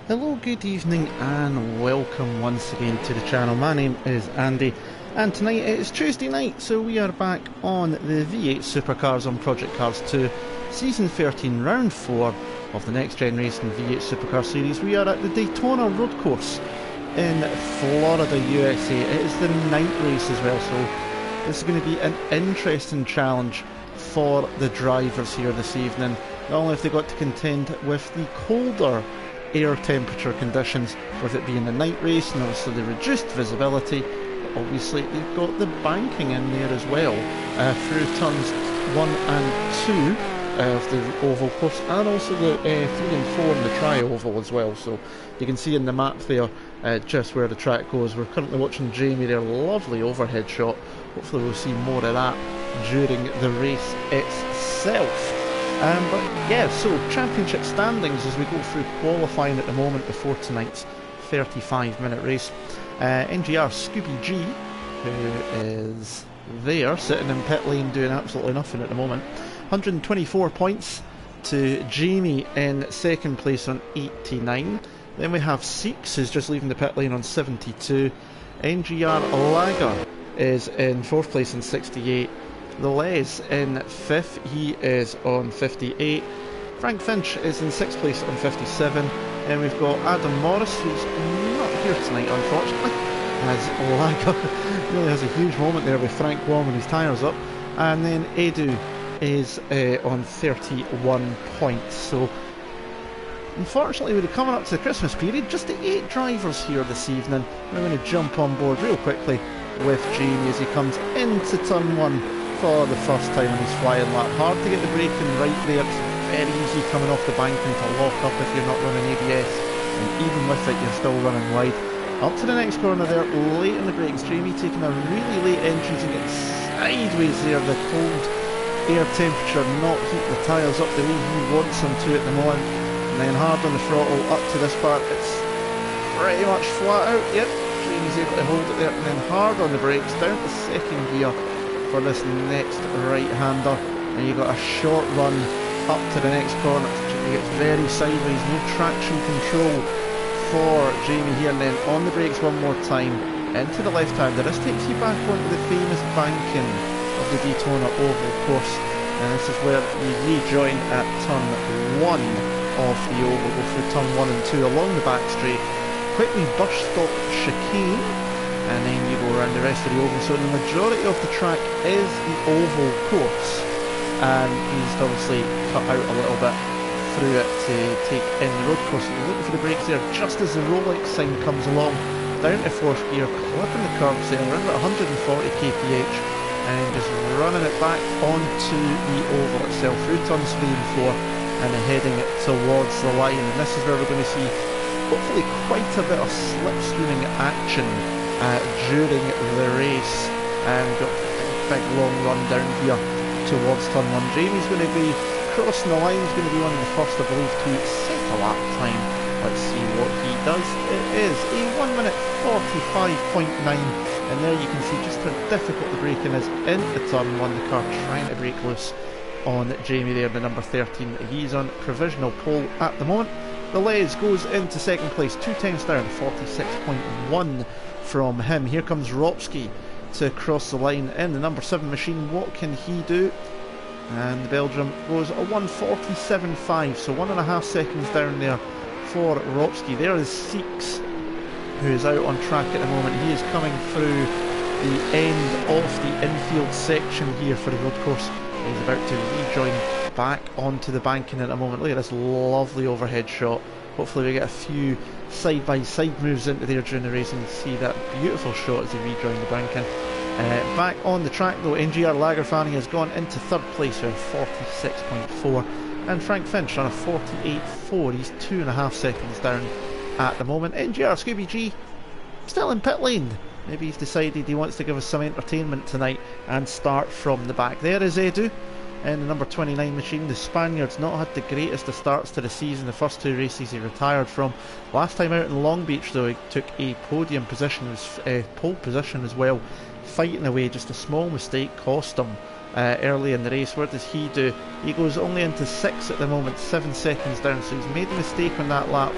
Hello, good evening and welcome once again to the channel. My name is Andy and tonight it is Tuesday night, so we are back on the V8 Supercars on Project Cars 2 Season 13 Round 4 of the Next Gen Racing V8 Supercar Series. We are at the Daytona Road Course in Florida, USA. It is the night race as well, so this is going to be an interesting challenge for the drivers here this evening. Not only have they got to contend with the colder air temperature conditions, with it being a night race and obviously the reduced visibility, but obviously they've got the banking in there as well through turns 1 and 2 of the oval course, and also the 3 and 4 in the tri-oval as well. So you can see in the map there just where the track goes. We're currently watching Jamie there, lovely overhead shot. Hopefully we'll see more of that during the race itself. But yeah, so championship standings as we go through qualifying at the moment before tonight's 35-minute race. NGR Scooby G, who is there sitting in pit lane doing absolutely nothing at the moment, 124 points to Jamie in second place on 89. Then we have Seeks, who's just leaving the pit lane on 72. NGR Lager is in fourth place on 68. The Les in 5th, he is on 58. Frank Finch is in 6th place on 57. And we've got Adam Morris, who's not here tonight unfortunately, as Lager really has a huge moment there with Frank warming his tyres up. And then Edu is on 31 points. So unfortunately, we're coming up to the Christmas period, just the 8 drivers here this evening. We're going to jump on board real quickly with Jamie as he comes into turn 1 for the first time in his flying lap. Hard to get the braking right there. It's very easy coming off the banking to lock up if you're not running ABS, and even with it you're still running wide. Up to the next corner there, late in the brakes. Jamie taking a really late entrance and getting sideways there. The cold air temperature not heating the tyres up the way he wants them to at the moment. And then hard on the throttle up to this part, it's pretty much flat out. Yep, Jamie's able to hold it there, and then hard on the brakes down to second gear for this next right-hander, and you've got a short run up to the next corner. Jamie gets very sideways, no traction control for Jamie here, and then on the brakes one more time into the left-hander. This takes you back onto the famous banking of the Daytona Oval Course, and this is where you rejoin at turn 1 of the oval. Go through turn 1 and 2 along the back straight, quickly burst stop chicane, and then you go around the rest of the oval. So the majority of the track is the oval course, and he's obviously cut out a little bit through it to take in the road course. You're looking for the brakes there just as the Rolex sign comes along, down to fourth gear, clipping the curbs there around about 140 kph, and just running it back onto the oval itself through turns 3 and 4, and then heading towards the line. And this is where we're going to see hopefully quite a bit of slipstreaming action during the race, and got a big long run down here towards turn 1. Jamie's going to be crossing the line. He's going to be one of the first, I believe, to set a lap time. Let's see what he does. It is a 1 minute 45.9, and there you can see just how difficult the braking is into turn 1. The car trying to break loose on Jamie there, the number 13. He's on provisional pole at the moment. The Les goes into second place, 2 times down, 46.1 from him. Here comes Ropsky to cross the line in the number 7 machine. What can he do? And the Belgium goes a 1:47.5, so 1.5 seconds down there for Ropsky. There is Seeks, who is out on track at the moment. He is coming through the end of the infield section here for the road course. He's about to rejoin back onto the banking at the moment. Look at this lovely overhead shot. Hopefully we get a few side-by-side moves into there during the race and see that beautiful shot as he rejoined the banking. Back on the track though, NGR Lagerfani has gone into third place with 46.4, and Frank Finch on a 48.4. He's 2.5 seconds down at the moment. NGR Scooby G still in pit lane. Maybe he's decided he wants to give us some entertainment tonight and start from the back. There is Edu in the number 29 machine. The Spaniard's not had the greatest of starts to the season. The first 2 races he retired from. Last time out in Long Beach though, he took a podium position, pole position as well, fighting away. Just a small mistake cost him early in the race. What does he do? He goes only into 6th at the moment, 7 seconds down, so he's made a mistake on that lap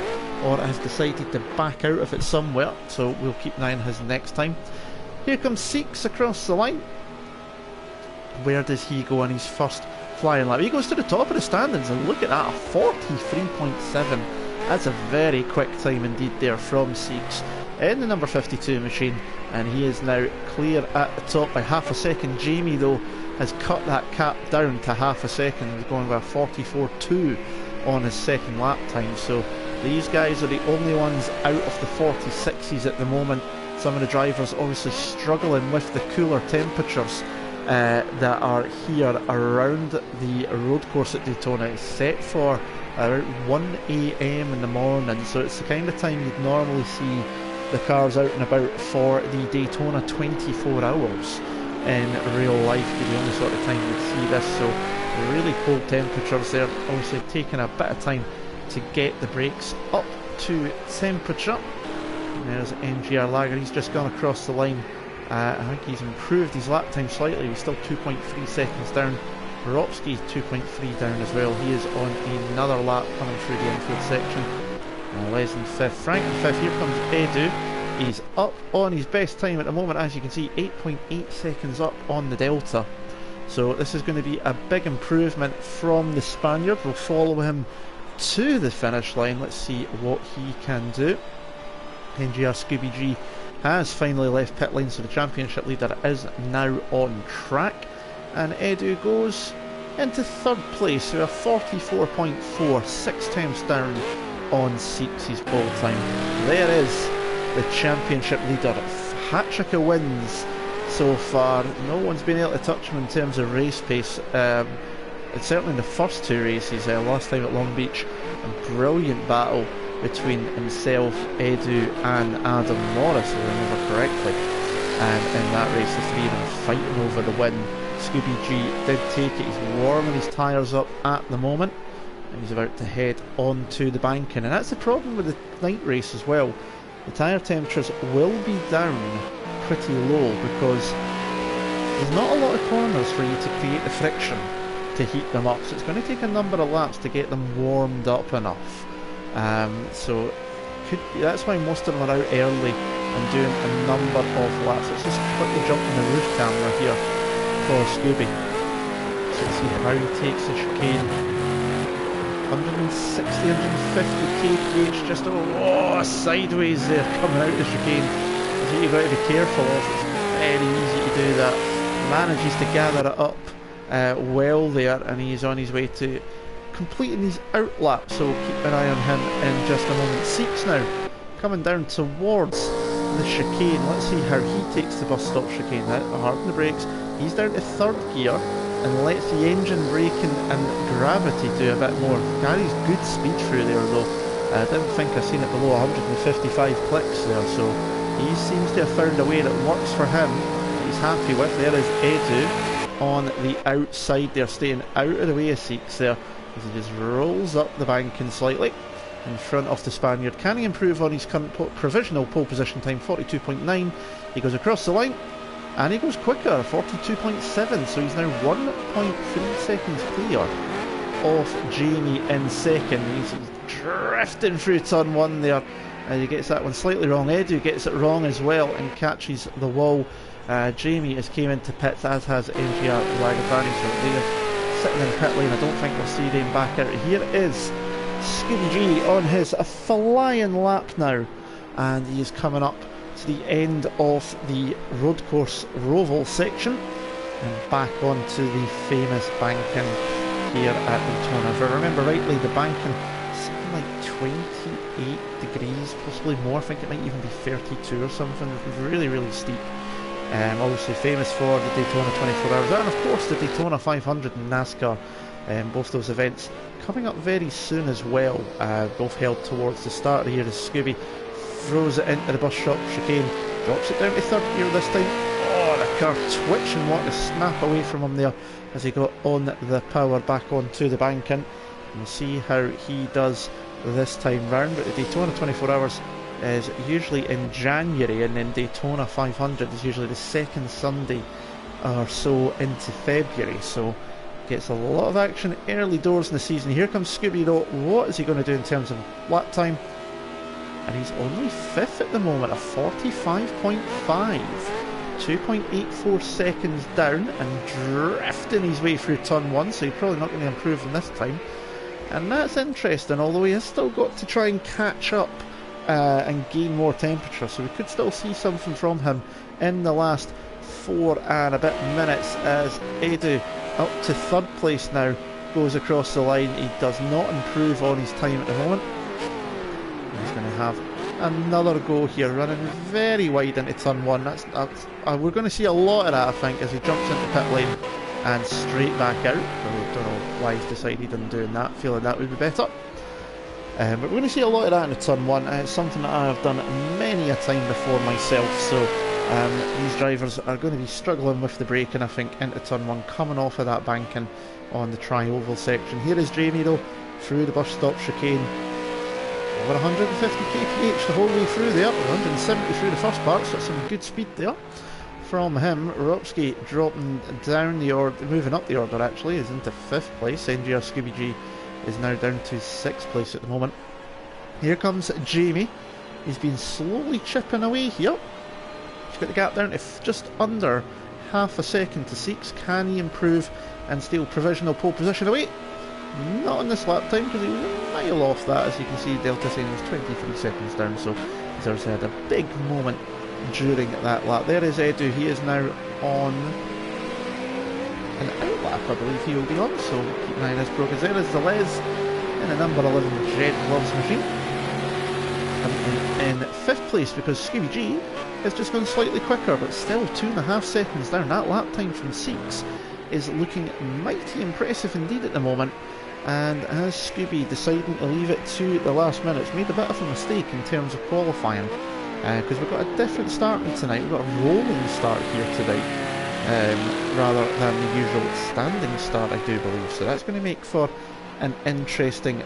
or has decided to back out of it somewhere, so we'll keep an eye on his next time. Here comes Six across the line. Where does he go on his first flying lap? He goes to the top of the standings, and look at that, a 43.7. That's a very quick time indeed there from Six in the number 52 machine, and he is now clear at the top by half a second. Jamie though has cut that cap down to half a second. He's going with a 44.2 on his second lap time, so these guys are the only ones out of the 46s at the moment. Some of the drivers obviously struggling with the cooler temperatures that are here around the road course at Daytona. It's set for about 1 AM in the morning, so it's the kind of time you'd normally see the cars out and about for the Daytona 24 hours in real life. The only sort of time you'd see this, so really cold temperatures there, obviously taking a bit of time to get the brakes up to temperature. There's NGR Lager, he's just gone across the line. I think he's improved his lap time slightly, he's still 2.3 seconds down. Ropsky's 2.3 down as well, he is on another lap coming through the infield section. Les in 5th, Frank in 5th, here comes Edu. He's up on his best time at the moment, as you can see, 8.8 seconds up on the Delta. So this is going to be a big improvement from the Spaniard. We'll follow him to the finish line. Let's see what he can do. NGR Scooby G has finally left pit lane, so the championship leader is now on track. And Edu goes into 3rd place, so a 44.4, 6 times down on Six's ball time. There is the championship leader. Hat-trick of wins so far. No one's been able to touch him in terms of race pace. It's certainly in the first 2 races. Last time at Long Beach, a brilliant battle between himself, Edu and Adam Morris, if I remember correctly. And in that race, the 3 of them fighting over the win. Scooby G did take it. He's warming his tyres up at the moment, and he's about to head on to the banking. And that's the problem with the night race as well. The tyre temperatures will be down pretty low because there's not a lot of corners for you to create the friction to heat them up, so it's going to take a number of laps to get them warmed up enough. So that's why most of them are out early and doing a number of laps. Let's just quickly jump in the roof camera here for Scooby, so let's see how he takes the chicane. 160, 150 kph, just sideways there coming out the chicane. That's what you've got to be careful of. It's very easy to do that. Manages to gather it up well there, and he's on his way to completing his out lap, so we'll keep an eye on him in just a moment. Six now coming down towards the chicane. Let's see how he takes the bus stop chicane. Hard on the brakes, he's down to 3rd gear and lets the engine braking and gravity do a bit more. Carries good speed through there though. I didn't think I've seen it below 155 clicks there, so he seems to have found a way that works for him, he's happy with. There is Edu on the outside there, staying out of the way of Six there, as he just rolls up the banking slightly in front of the Spaniard. Can he improve on his current provisional pole position time, 42.9? He goes across the line and he goes quicker, 42.7, so he's now 1.3 seconds clear of Jamie in second. He's drifting through turn 1 there, and he gets that one slightly wrong. Edu gets it wrong as well and catches the wall. Jamie has came into pits, as has NGR Lagavani, so they're sitting in pit lane. I don't think we'll see them back out. Here is Scooby G on his flying lap now, and he is coming up to the end of the road course Roval section and back onto the famous banking here at Daytona. If I remember rightly, the banking is something like 28 degrees, possibly more. I think it might even be 32 or something. It's really, really steep. Obviously famous for the Daytona 24 Hours and of course the Daytona 500 in NASCAR. Both those events coming up very soon as well, both held towards the start of the year. As Scooby throws it into the bus shop chicane, drops it down to 3rd gear this time. Oh, the car twitching, wanting to snap away from him there as he got on the power back onto the banking. And we'll see how he does this time round. But the Daytona 24 Hours is usually in January, and then Daytona 500 is usually the 2nd Sunday or so into February, so gets a lot of action early doors in the season. Here comes Scooby though. What is he going to do in terms of lap time? and he's only 5th at the moment, a 45.5. 2.84 seconds down and drifting his way through turn 1, so he's probably not going to improve in this time. And that's interesting, although he has still got to try and catch up and gain more temperature, so we could still see something from him in the last 4 and a bit minutes as Edu, up to 3rd place now, goes across the line. He does not improve on his time at the moment. He's going to have another go here, running very wide into turn 1. We're going to see a lot of that, I think, as he jumps into pit lane and straight back out. I don't know why he's decided on doing that, feeling that would be better. But we're going to see a lot of that into turn 1. It's something that I have done many a time before myself, so these drivers are going to be struggling with the braking, I think, into turn 1, coming off of that banking on the tri-oval section. Here is Jamie though, through the bus stop chicane. Over 150 kph the whole way through there, 170 through the first part, so that's some good speed there from him. Ropsky dropping down the order, moving up the order actually, is into 5th place. NGR Scooby G is now down to 6th place at the moment. Here comes Jamie. He's been slowly chipping away here. He's got the gap down to just under half a second to 6. Can he improve and steal provisional pole position away? Not on this lap time, because he was a mile off that. As you can see, Delta saying was 23 seconds down, so he's obviously had a big moment during that lap. There is Edu. He is now on an outlap, I believe he will be on, so keep an eye on his progress. There is the Les in the number 11 Jet Gloves machine, in 5th place, because Scooby G has just gone slightly quicker, but still 2.5 seconds down. That lap time from 6 is looking mighty impressive indeed at the moment. And as Scooby deciding to leave it to the last minute, it's made a bit of a mistake in terms of qualifying, because we've got a different starting tonight. We've got a rolling start here tonight, rather than the usual standing start, I do believe. So that's going to make for an interesting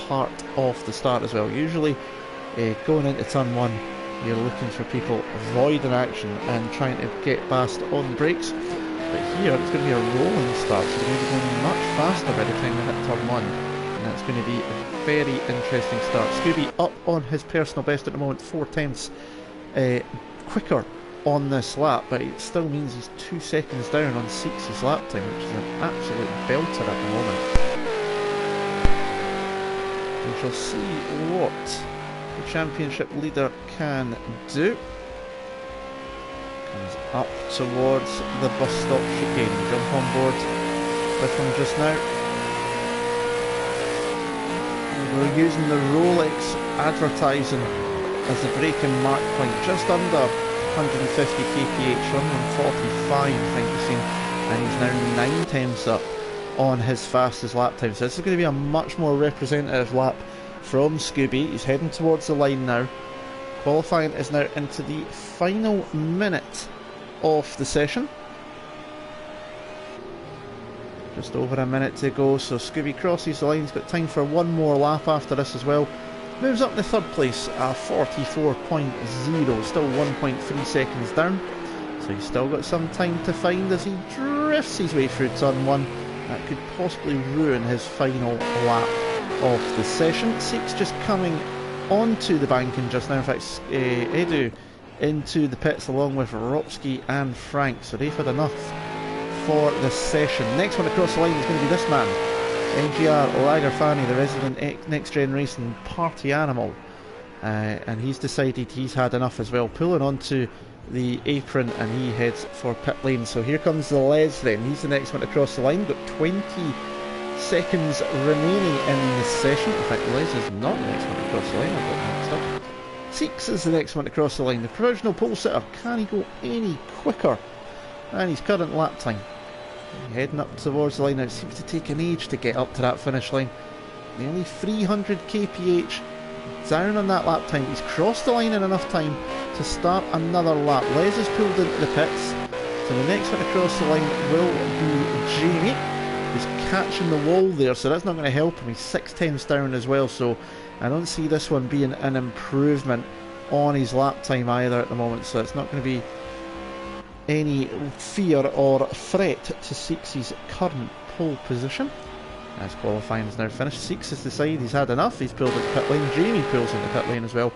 part of the start as well. Usually going into turn 1, you're looking for people avoiding action and trying to get past on the brakes. But here it's going to be a rolling start, so they're going to be going much faster by the time they hit turn 1, and that's going to be a very interesting start. Scooby up on his personal best at the moment, 4/10 quicker on this lap, but it still means he's 2 seconds down on 6's lap time, which is an absolute belter at the moment. We shall see what the championship leader can do. Comes up towards the bus stop chicane. Jump on board with him just now. We're using the Rolex advertising as the braking mark point, just under 150 kph, 145 I think we've seen, and he's now 9/10 up on his fastest lap time. So this is going to be a much more representative lap from Scooby. He's heading towards the line now. Qualifying is now into the final minute of the session. Just over a minute to go, so Scooby crosses the line. He's got time for one more lap after this as well. Moves up to 3rd place, 44.0, still 1.3 seconds down. So he's still got some time to find as he drifts his way through turn 1. That could possibly ruin his final lap of the session. 6 just coming onto the banking just now. In fact, Edu into the pits along with Ropsky and Frank, so they've had enough for this session. Next one across the line is going to be this man, NGR Lagerfani, the resident NXTGEN Racing party animal, and he's decided he's had enough as well, pulling onto the apron, and he heads for pit lane. So here comes the Les then. He's the next one across the line. Got 20 seconds remaining in this session. In fact, Les is not the next one across the line. I've got mixed up. 6 is the next one across the line. The provisional pole sitter. Can he go any quicker than his current lap time? Heading up towards the line now. It seems to take an age to get up to that finish line. Nearly 300 kph down on that lap time. He's crossed the line in enough time to start another lap. Les is pulled into the pits, so the next one across the line will be Jamie. He's catching the wall there, so that's not going to help him. He's 6/10 down as well, so I don't see this one being an improvement on his lap time either at the moment, so it's not going to be any fear or threat to 6's current pole position. as qualifying is now finished. Seeks has decided he's had enough. He's pulled into pit lane. Jamie pulls into pit lane as well,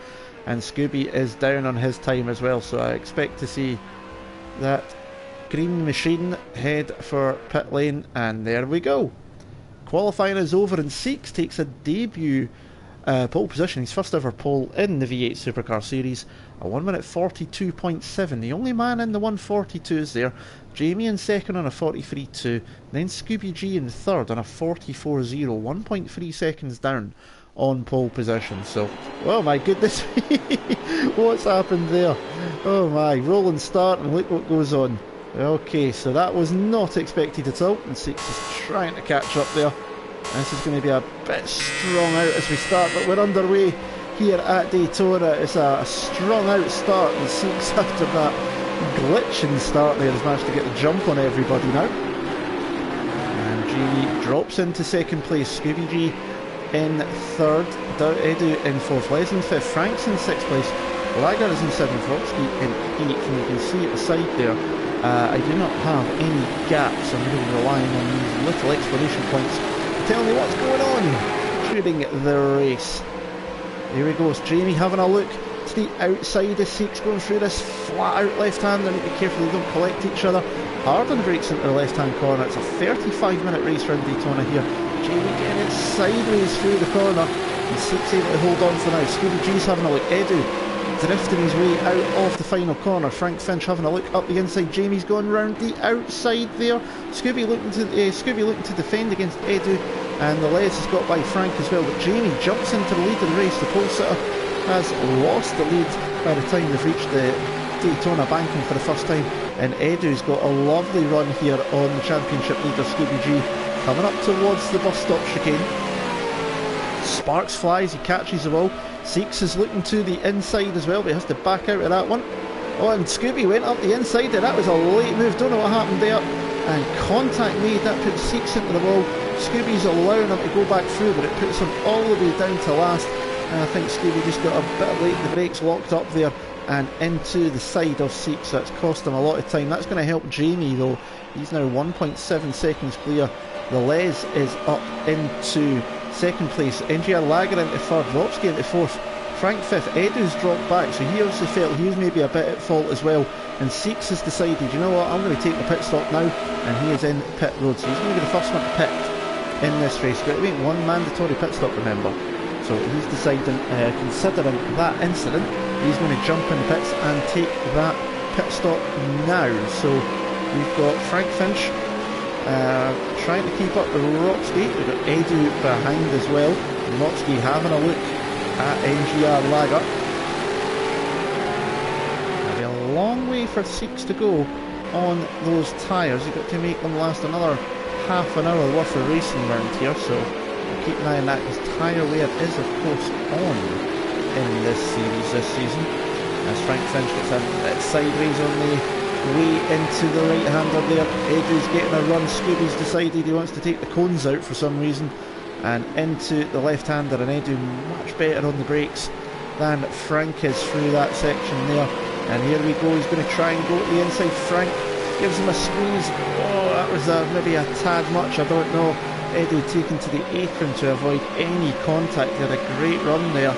and Scooby is down on his time as well. So I expect to see that green machine head for pit lane, and there we go. Qualifying is over, and Seeks takes a debut pole position, his first ever pole in the V8 Supercar Series, a 1 minute 42.7. The only man in the 142s there. Jamie in second on a 43.2, then Scooby G in third on a 44.0, 1.3 seconds down on pole position. So, oh my goodness, what's happened there? Oh my, rolling start, and look what goes on. Okay, so that was not expected at all, and Seeks is trying to catch up there. This is going to be a bit strong out as we start, but we're underway here at Daytona. It's a strong out start, and Seeks, after that glitching start there, has managed to get the jump on everybody now. And Jamie drops into second place, Scooby G in third, Edu in fourth, Les in fifth, Frank's in sixth place, Lager is in seventh, Rotsky in eighth, and you can see at the side there, I do not have any gaps. I'm really relying on these little exclamation points to tell me what's going on during the race. Here we go, it's Jamie having a look to the outside of Seeks, going through this flat out left hand. They need to be careful they don't collect each other. Hard on the brakes into the left hand corner. It's a 35-minute race around Daytona here. Jamie getting it sideways through the corner, and Seeks able to hold on for now. Scooby G's having a look, Edu drifting his way out of the final corner. Frank Finch having a look up the inside. Jamie's going round the outside there. Scooby looking to defend against Edu, and the Les has got by Frank as well. But Jamie jumps into the lead in the race. The pole sitter has lost the lead by the time they've reached the Daytona banking for the first time, and Edu's got a lovely run here on the championship leader Scooby G, coming up towards the bus stop chicane. Sparks flies, he catches the wall. Seeks is looking to the inside as well, but he has to back out of that one. Oh, and Scooby went up the inside there. That was a late move, don't know what happened there. And contact made, that puts Seeks into the wall. Scooby's allowing him to go back through, but it puts him all the way down to last. And I think Scooby just got a bit late, the brakes locked up there and into the side of Seeks. That's cost him a lot of time. That's going to help Jamie though. He's now 1.7 seconds clear. The Les is up into second place, NGR Lager into third, Ropsky into fourth, Frank fifth. Edu's dropped back, so he obviously felt he was maybe a bit at fault as well, and Seeks has decided, you know what, I'm going to take the pit stop now, and he is in pit road, so he's going to be the first one to pit in this race. But we ain't one mandatory pit stop, remember, so he's deciding, considering that incident, he's going to jump in the pits and take that pit stop now. So we've got Frank Finch trying to keep up with Rotsky. We've got Edu behind as well. Rotsky having a look at NGR Lager. There'll be a long way for Seeks to go on those tyres. You've got to make them last another half an hour worth of racing around here, so keep an eye on that, because tyre wear is of course on in this series this season. As Frank Finch gets a bit sideways on the way into the right-hander there. Edu's getting a run. Scooby's decided he wants to take the cones out for some reason, and into the left-hander, and Edu much better on the brakes than Frank is through that section there. And here we go, he's going to try and go to the inside. Frank gives him a squeeze. Oh, that was maybe a tad much, I don't know. Edu taken to the apron to avoid any contact. He had a great run there.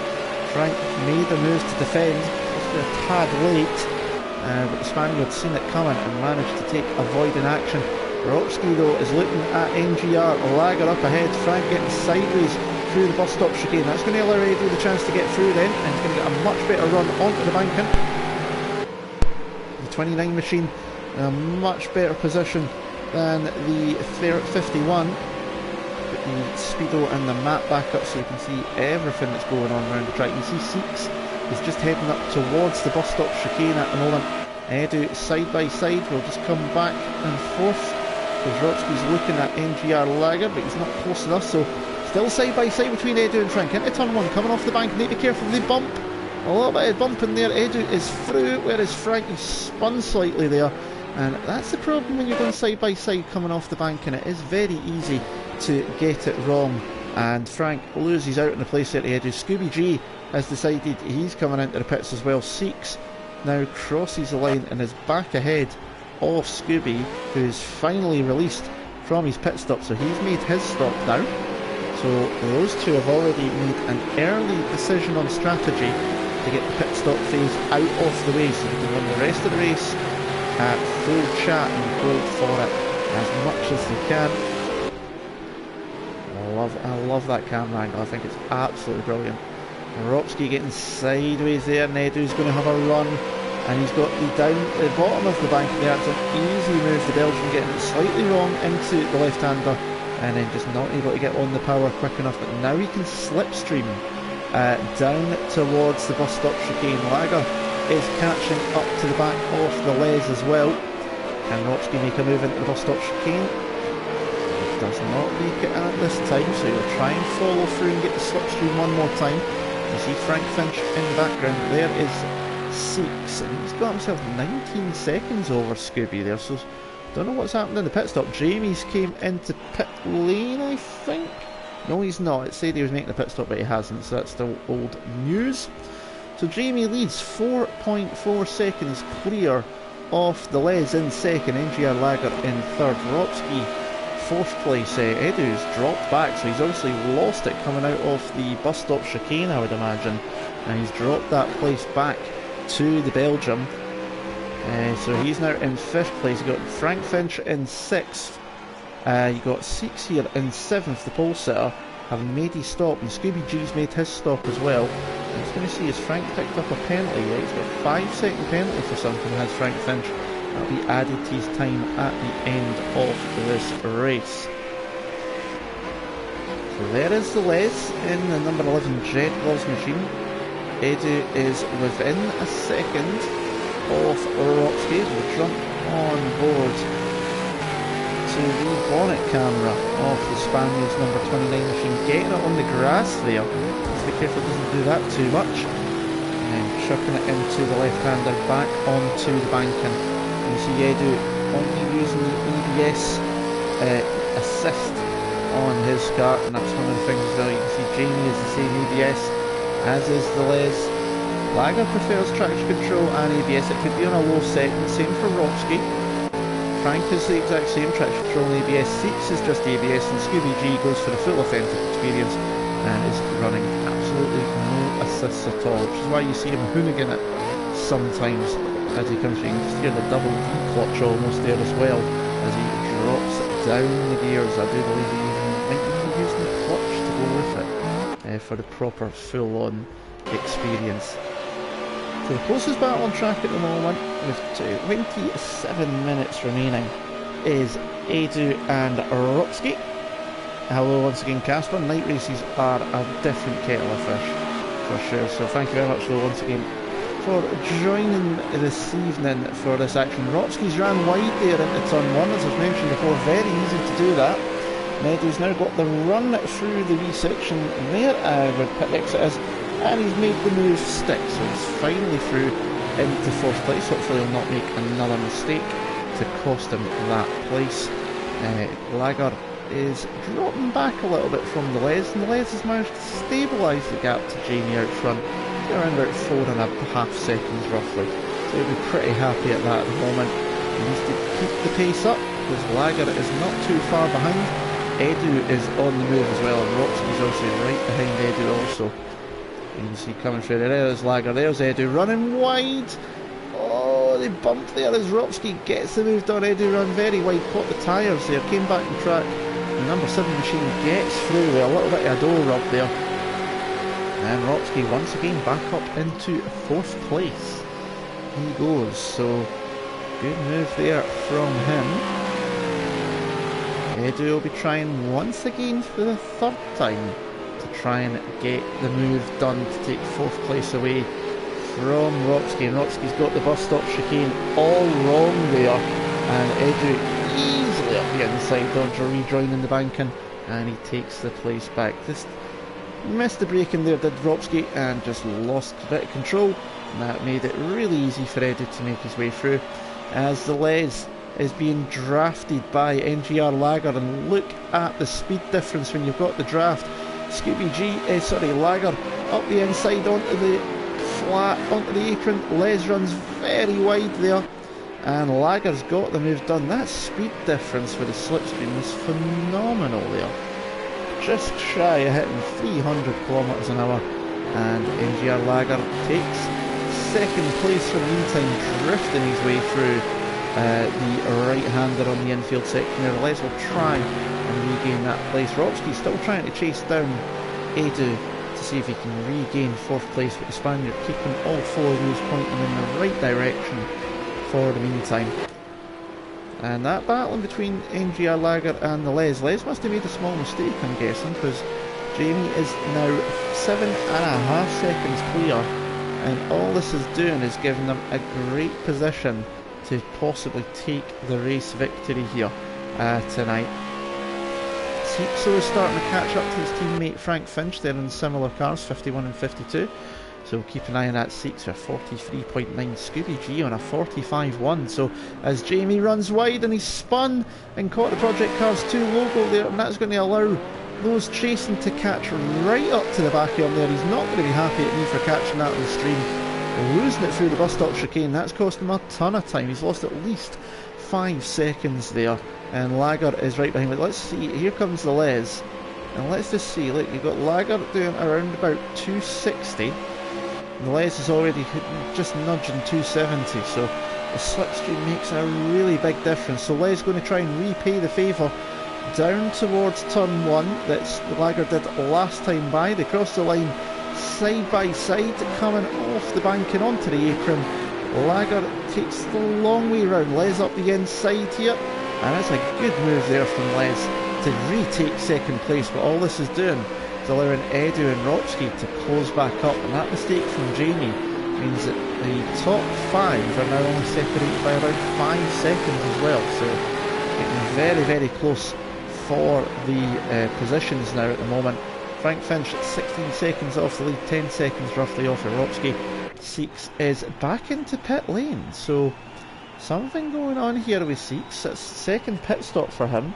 Frank made the moves to defend, just a tad late. But the Spaniard had seen it coming and managed to avoid an action. Ropsky though is looking at NGR Lager up ahead. Frank getting sideways through the bus stop chicane. That's going to allow Edu the chance to get through then, and he's going to get a much better run onto the banking. The 29 machine in a much better position than the 51. Put the speedo and the map back up so you can see everything that's going on around the track. You can see Seeks is just heading up towards the bus stop chicane at the moment. Edu side by side will just come back and forth, because Rotsky's looking at NGR Lager, but he's not close enough, so still side by side between Edu and Frank. Into turn one, coming off the bank, need to be careful of the bump. A little bit of bump in there. Edu is through, whereas Frank is spun slightly there, and that's the problem when you're going side by side coming off the bank, and it is very easy to get it wrong. And Frank loses out in the place there to Edu. Scooby G has decided he's coming into the pits as well. Seeks now crosses the line and is back ahead of Scooby, who's finally released from his pit stop, so he's made his stop now. So those two have already made an early decision on strategy to get the pit stop phase out of the way, so they can run the rest of the race at full chat and go for it as much as they can. I love that camera angle. I think it's absolutely brilliant. Ropsky getting sideways there, and Edu's going to have a run, and he's got the bottom of the bank there. It's an easy move, the Belgian getting it slightly wrong into the left-hander, and then just not able to get on the power quick enough. But now he can slipstream down towards the bus stop chicane. Lager is catching up to the back of the Les as well. Can Ropsky make a move into the bus stop chicane? He does not make it at this time, so he'll try and follow through and get the slipstream one more time. You see Frank Finch in the background. There is Seeks, and he's got himself 19 seconds over Scooby there, so don't know what's happened in the pit stop. Jamie's came into pit lane, I think. No, he's not. It said he was making the pit stop, but he hasn't, so that's still old news. So Jamie leads 4.4 seconds clear off the Les in second, NGR Lager in third, Ropsky fourth place. Edu's dropped back, so he's obviously lost it coming out of the bus stop chicane, I would imagine, and he's dropped that place back to the Belgium. So he's now in fifth place. You've got Frank Finch in sixth. You got Seeks here in seventh, the pole sitter, having made his stop, and Scooby G's made his stop as well. I'm just going to see, has Frank picked up a penalty? Yeah, he's got a 5-second penalty for something, has Frank Finch. That'll be added to his time at the end of this race. So there is the Les in the number 11 Jet Loves machine. Edu is within a second of Ropsky. We'll jump on board to the bonnet camera of the Spaniard's number 29 machine, getting it on the grass there. Just be careful it doesn't do that too much. And then chucking it into the left-hander, back onto the banking. You see Edu only using the EBS assist on his car, and that's one of the things as well. You can see Jamie is the same EBS, as is the Les. Lager prefers traction control and ABS. It could be on a low setting, same for Ropsky. Frank is the exact same, traction control and ABS. Seeks is just ABS, and Scooby G goes for the full authentic experience and is running absolutely no assists at all, which is why you see him hoonigan it sometimes as he comes through. You can just hear the double V clutch almost there as well as he drops down the gears. I do believe he might be using the clutch to go with it for the proper full-on experience. So the closest battle on track at the moment, with 27 minutes remaining, is Edu and Ropsky. Hello once again, Casper. Night races are a different kettle of fish, for sure. So thank you very much, though, once again, for joining this evening for this action. Ropsky's ran wide there into turn 1, as I've mentioned before. Very easy to do that. Edu's now got the run through the wee section there, where pit exit is, and he's made the move stick, so he's finally through into fourth place. Hopefully he'll not make another mistake to cost him that place. Lager is dropping back a little bit from the Les, and the Les has managed to stabilise the gap to Jamie out front, around about 4.5 seconds roughly, so he'll be pretty happy at that at the moment. He needs to keep the pace up, because Lager is not too far behind. Edu is on the move as well, and Ropsky's also right behind Edu also. You can see coming through there, there's Lager, there's Edu running wide. Oh, they bumped there as Ropsky gets the move done. Edu ran very wide, caught the tyres there, came back on track. The number 7 machine gets through with a little bit of a door rub there. And Ropsky once again back up into fourth place. He goes, so good move there from him. Edu will be trying once again for the third time to try and get the move done to take fourth place away from Ropsky. And Ropsky's got the bus stop chicane all wrong there, and Edu easily up the inside, Dodger rejoining the banking, and he takes the place back. Just missed the braking there, did Ropsky, and just lost a bit of control, and that made it really easy for Edu to make his way through, as the Les is being drafted by NGR Lager. And look at the speed difference when you've got the draft. Lager up the inside onto the flat, onto the apron. Les runs very wide there, and Lager's got the move done. That speed difference with the slipstream was phenomenal there. Just shy of hitting 300 kilometers an hour, and NGR Lager takes second place for the meantime, drifting his way through the right-hander on the infield section there. Les will try and regain that place. Ropsky's still trying to chase down Edu to see if he can regain fourth place, with the Spaniard keeping all four of those pointing in the right direction for the meantime. And that battling between NGR Lager and the Les must have made a small mistake, I'm guessing, because Jamie is now 7.5 seconds clear, and all this is doing is giving them a great position to possibly take the race victory here tonight. Seekso is starting to catch up to his teammate Frank Finch. They're in similar cars, 51 and 52. So keep an eye on that Seeks for 43.9. Scooby G on a 45.1. So as Jamie runs wide, and he's spun and caught the Project Cars 2 logo there, and that's going to allow those chasing to catch right up to the back of him there. He's not going to be happy at me for catching that on the stream. Losing it through the bus stop chicane, that's cost him a ton of time. He's lost at least 5 seconds there, and Lager is right behind it. Let's see, here comes the Les, and let's just see, look, you've got Lager doing around about 260. The Les is already just nudging 270, so the slipstream makes a really big difference. So Les going to try and repay the favour down towards turn 1 that Lager did last time by. They crossed the line side by side, coming off the bank and onto the apron. Lager takes the long way round. Les up the inside here, and that's a good move there from Les to retake second place. But all this is doing is allowing Edu and Ropsky to close back up, and that mistake from Jamie means that the top 5 are now only separated by about 5 seconds as well. So getting very, very close for the positions now at the moment. Frank Finch 16 seconds off the lead, 10 seconds roughly off of Ropsky. Seeks is back into pit lane, so something going on here with Seeks. It's second pit stop for him,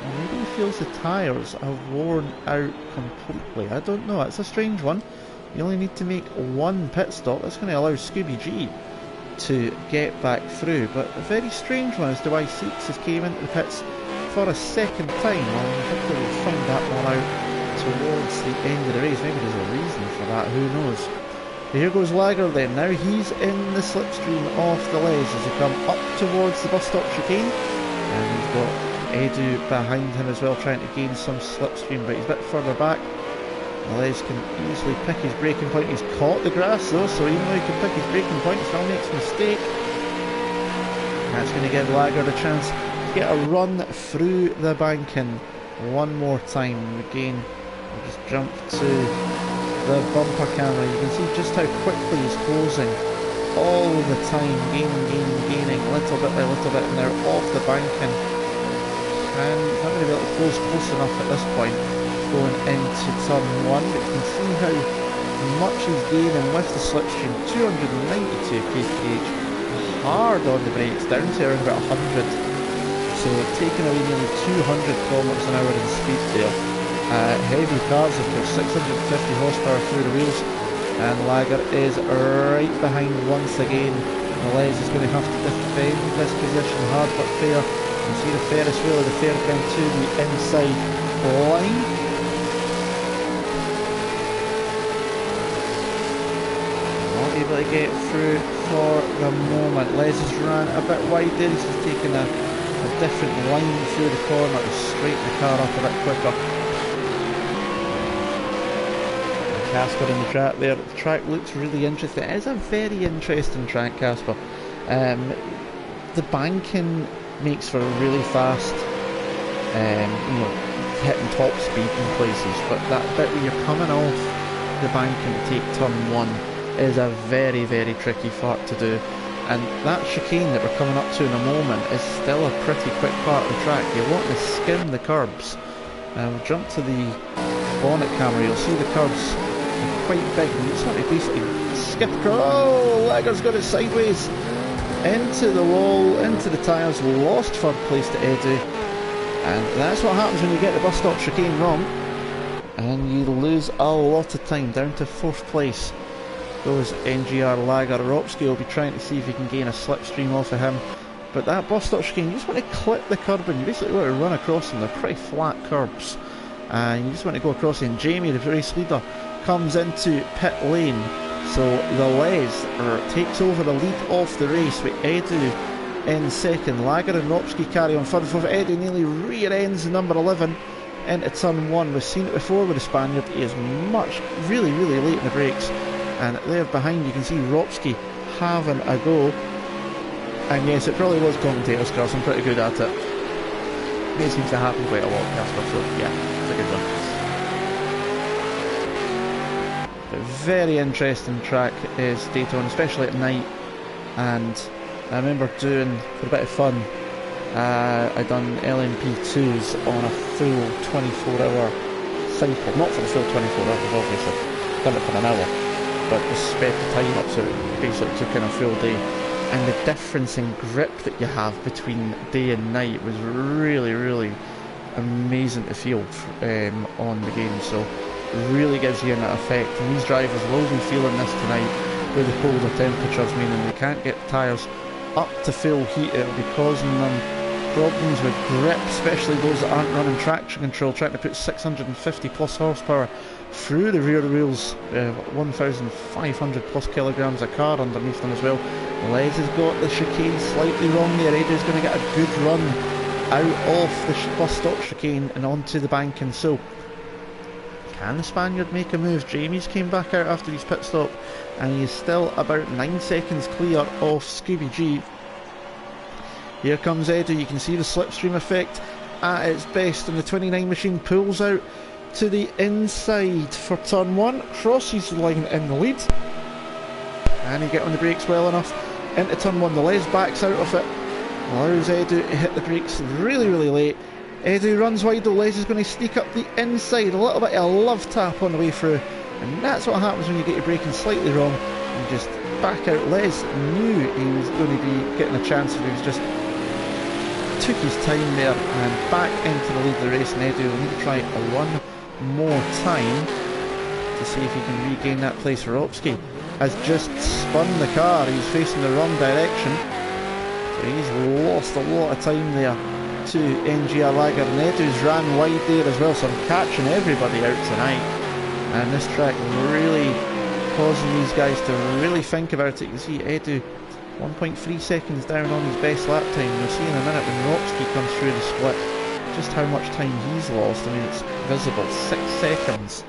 and maybe he feels the tyres are worn out completely. I don't know, it's a strange one. You only need to make one pit stop. That's going to allow Scooby G to get back through, but a very strange one as to why Seeks has came into the pits for a second time. Well, hopefully we'll find that one out towards the end of the race. Maybe there's a reason for that, who knows. Here goes Lager then. Now he's in the slipstream of the Les as they come up towards the bus stop chicane, and we've got Edu behind him as well trying to gain some slipstream, but he's a bit further back. The Les can easily pick his braking point. He's caught the grass though, so even though he can pick his braking point, he still makes a mistake. That's going to give Lager the chance to get a run through the banking one more time. Again, we'll just jump to the bumper camera. You can see just how quickly he's closing all the time, gaining little bit by little bit, and they're off the banking, and not going to be able to close enough at this point going into turn 1, but you can see how much he's gaining with the slipstream. 292 kph, hard on the brakes, down to around about 100, so taking away nearly 200 kilometers an hour in speed there. Heavy cars, of course, 650 horsepower through the wheels, and Lager is right behind once again. The Les is going to have to defend this position hard but fair. You can see the Ferris wheel of the Fairground to the inside line. Not able to get through for the moment. Les has ran a bit wide there. He's just taken a different line through the corner to straighten the car up a bit quicker. Casper in the track there. The track looks really interesting. It is a very interesting track, Casper. The banking makes for a really fast, hitting top speed in places, but that bit where you're coming off the banking to take turn 1 is a very, very tricky part to do. And that chicane that we're coming up to in a moment is still a pretty quick part of the track. You want to skim the curbs. We'll jump to the bonnet camera. You'll see the curbs quite big, and it's to basically skip across. Oh, Lager's got it sideways into the wall, into the tyres, lost third place to Edu, and that's what happens when you get the bus stop chicane wrong, and you lose a lot of time, down to fourth place goes NGR Lager. Ropski will be trying to see if he can gain a slipstream off of him. But that bus stop chicane, you just want to clip the curb and you basically want to run across them. They're pretty flat curbs. And you just want to go across and Jamie, the race leader, comes into pit lane. So the Les takes over the lead off the race with Edu in second. Lager and Ropski carry on further forward. Edu nearly rear ends the number 11 into turn 1. We've seen it before with the Spaniard. He is really late in the brakes. And there behind you can see Ropski having a go. And yes, it probably was commentator's curse. I'm pretty good at it. It seems to happen quite a lot, Casper, so yeah, it's a good one. But very interesting track is Daytona, especially at night. And I remember doing, for a bit of fun, I done LMP2s on a full 24-hour cycle. Not for the full 24 hours, obviously. Done it for an hour. But we sped the time up, so it basically took in a full day. And the difference in grip that you have between day and night was really amazing to feel on the game. So it really gives you that effect. And these drivers will be feeling this tonight with the colder temperatures, meaning they can't get the tyres up to full heat. It'll be causing them problems with grip, especially those that aren't running traction control, trying to put 650 plus horsepower through the rear wheels, 1,500 plus kilograms of car underneath them as well. Les has got the chicane slightly wrong there. Adrian's going to get a good run out of the bus stop chicane and onto the bank. And so, can the Spaniard make a move? Jamie's came back out after his pit stop and he is still about 9 seconds clear of Scooby G. Here comes Edu. You can see the slipstream effect at its best, and the 29 machine pulls out to the inside for turn 1, crosses the line in the lead, and he get on the brakes well enough into turn 1. The Les backs out of it, allows Edu to hit the brakes really late. Edu runs wide though. Les is going to sneak up the inside, a little bit of a love tap on the way through, and that's what happens when you get your braking slightly wrong and just back out. Les knew he was going to be getting a chance if he was just took his time there and back into the lead of the race. And Edu will need to try one more time to see if he can regain that place. Ropski has just spun the car. He's facing the wrong direction, so he's lost a lot of time there to NGR Lager, and Edu's ran wide there as well, so I'm catching everybody out tonight. And this track really causing these guys to really think about it. You can see Edu 1.3 seconds down on his best lap time. You'll see in a minute when Ropski comes through the split just how much time he's lost. I mean, it's visible, 6 seconds.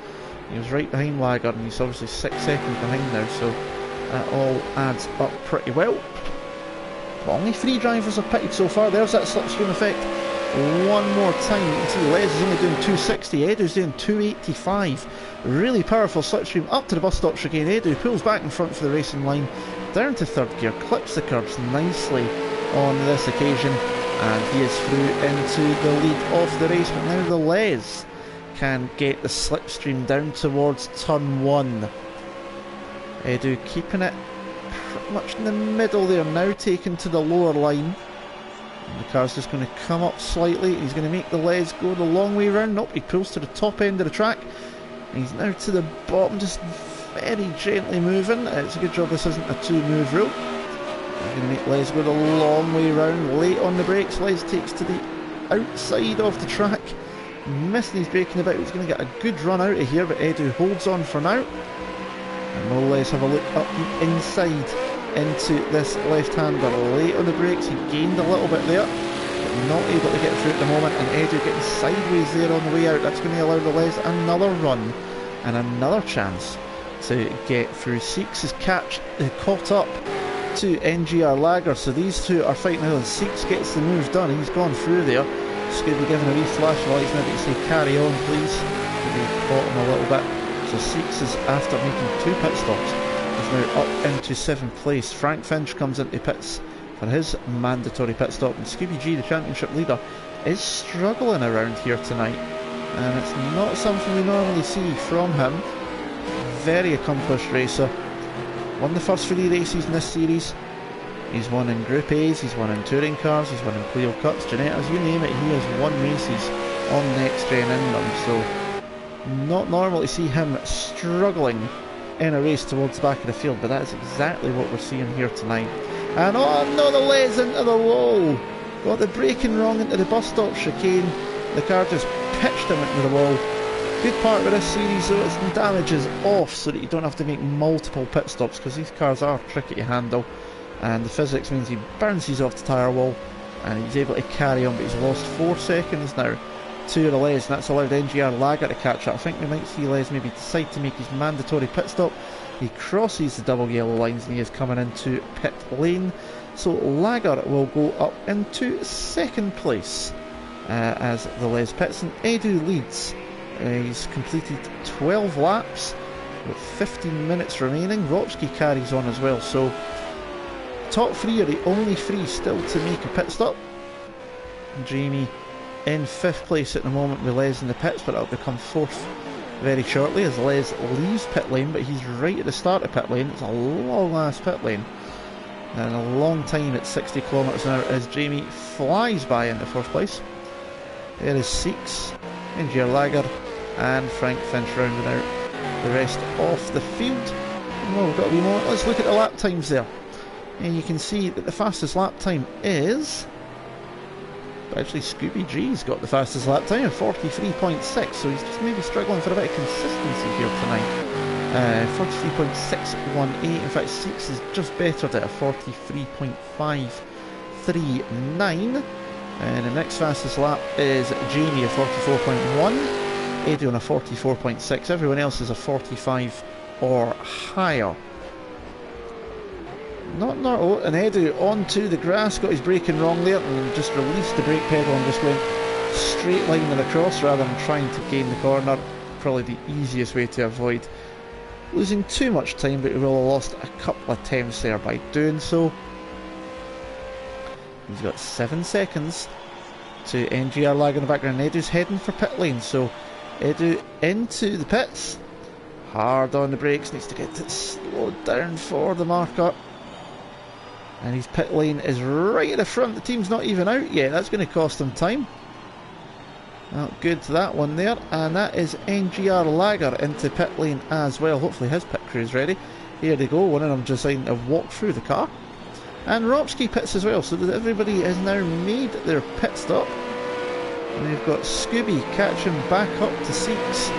He was right behind Lager and he's obviously 6 seconds behind now, so that all adds up pretty well. But only 3 drivers have pitted so far. There's that slipstream effect one more time. You can see Les is only doing 260, Edu's doing 285. Really powerful slipstream up to the bus stop chicane. Edu pulls back in front for the racing line, down to third gear, clips the curbs nicely on this occasion, and he is through into the lead of the race. But now the Les can get the slipstream down towards turn 1. Edu keeping it pretty much in the middle there, now taken to the lower line. And the car's just going to come up slightly. He's going to make the Les go the long way round. Nope, he pulls to the top end of the track. He's now to the bottom, just very gently moving. It's a good job this isn't a 2-move rule. He's going to make Les go the long way round, late on the brakes. Les takes to the outside of the track, missing his braking a bit. He's going to get a good run out of here, but Edu holds on for now. And we'll let's have a look up the inside into this left-hander. Late on the brakes, he gained a little bit there, but not able to get through at the moment. And Edu getting sideways there on the way out. That's going to allow the Les another run and another chance to get through. Seeks is caught up to NGR Lager, so these two are fighting out. Seeks gets the move done. He's gone through there. Scooby giving a wee flash lights, maybe to say carry on please. Maybe caught him a little bit. So Seeks is, after making 2 pit stops, is now up into 7th place. Frank Finch comes into pits for his mandatory pit stop, and Scooby G, the championship leader, is struggling around here tonight, and it's not something we normally see from him. Very accomplished racer, won the first 3 races in this series. He's won in Group A's, he's won in touring cars, he's won in Clio Cups, Ginettas, you name it, he has won races on NXTGEN in them. So not normal to see him struggling in a race towards the back of the field, but that's exactly what we're seeing here tonight. And oh no, the Les into the wall. Got the braking wrong into the bus stop chicane. The car just pitched him into the wall. Good part of this series though, it's the damage is off so that you don't have to make multiple pit stops, because these cars are tricky to handle, and the physics means he bounces off the tyre wall and he's able to carry on, but he's lost 4 seconds now to the Les, and that's allowed NGR Lager to catch up. I think we might see Les maybe decide to make his mandatory pit stop. He crosses the double yellow lines and he is coming into pit lane, so Lager will go up into second place as the Les pits, and Edu leads. He's completed 12 laps with 15 minutes remaining. Ropsky carries on as well, so top 3 are the only 3 still to make a pit stop. Jamie in 5th place at the moment with Les in the pits, but it'll become 4th very shortly as Les leaves pit lane, but he's right at the start of pit lane. It's a long ass pit lane and a long time at 60 km an hour as Jamie flies by into 4th place. There is Six, NGR Lager and Frank Finch rounding out the rest off the field. Well, we've got a wee moment. Let's look at the lap times there. And you can see that the fastest lap time is... Actually, Scooby G's got the fastest lap time of 43.6, so he's just maybe struggling for a bit of consistency here tonight. 43.618. In fact, Six is just bettered at a 43.539. And the next fastest lap is Jamie of 44.1, Eddie on a 44.6. Everyone else is a 45 or higher. Oh, and Edu onto the grass, got his braking wrong there and just released the brake pedal and just went straight line and across rather than trying to gain the corner. Probably the easiest way to avoid losing too much time, but he will have lost a couple of attempts there by doing so. He's got 7 seconds to NGR Lag in the background. Edu's heading for pit lane, so Edu into the pits. Hard on the brakes, needs to get it slowed down for the marker. And his pit lane is right at the front. The team's not even out yet. That's going to cost him time. Well, good to that one there. And that is NGR Lager into pit lane as well. Hopefully his pit crew's ready. Here they go. One of them just deciding to walk through the car. And Ropsky pits as well. So that everybody has now made their pit stop. And they've got Scooby catching back up to Six,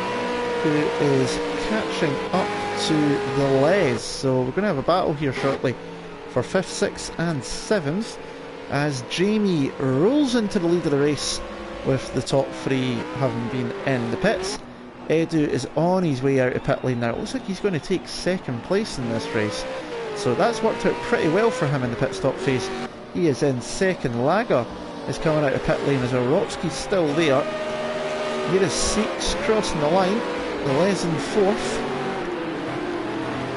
who is catching up to the Les. So we're going to have a battle here shortly for 5th, 6th and 7th as Jamie rolls into the lead of the race with the top 3 having been in the pits. Edu is on his way out of pit lane now. It looks like he's going to take 2nd place in this race, so that's worked out pretty well for him in the pit stop phase. He is in 2nd. Lager is coming out of pit lane as well. Ropsky's still there. Here is Six crossing the line. The Les in 4th.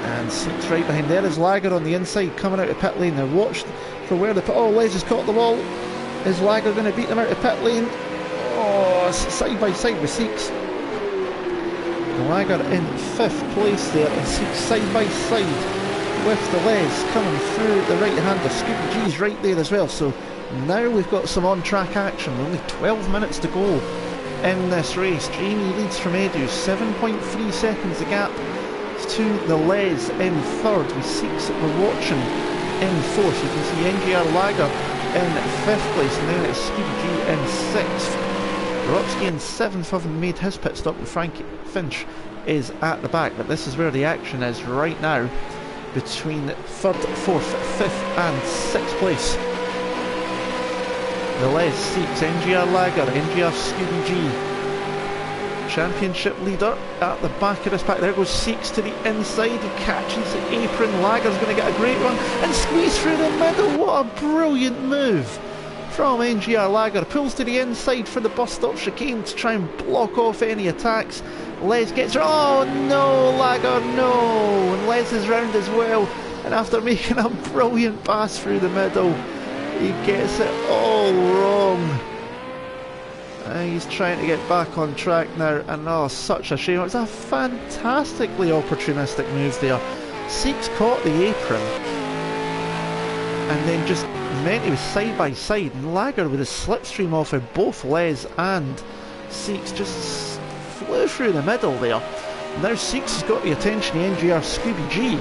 And Six right behind. There is Lager on the inside coming out of pit lane. Now watch for where the... Oh, Les has caught the wall. Is Lager going to beat them out of pit lane? Oh, side by side with Six. Lager in 5th place there, and Six side by side with the Les coming through the right hander. Scooby G's right there as well. So now we've got some on-track action. Only 12 minutes to go in this race. Jamie leads from Edu, 7.3 seconds the gap to the Les in 3rd, with Six that we're watching in 4th. You can see NGR Lager in 5th place, and then it's Scooby G in 6th. Ropsky in 7th, having made his pit stop, and Frank Finch is at the back. But this is where the action is right now, between 3rd, 4th, 5th and 6th place. The Les, Six, NGR Lager, NGR Scooby G. Championship leader at the back of this pack. There goes Six to the inside. He catches the apron. Lager's going to get a great run and squeeze through the middle. What a brilliant move from NGR Lager. Pulls to the inside for the bus stop chicane to try and block off any attacks. Les gets... Oh no, Lager, no! And Les is round as well. And after making a brilliant pass through the middle, he gets it all wrong. He's trying to get back on track now, and oh, such a shame. It was a fantastically opportunistic move there. Six caught the apron and then just meant he was side by side, and Lager with his slipstream off of both Les and Six just flew through the middle there. Now Seeks has got the attention of NGR Scooby G.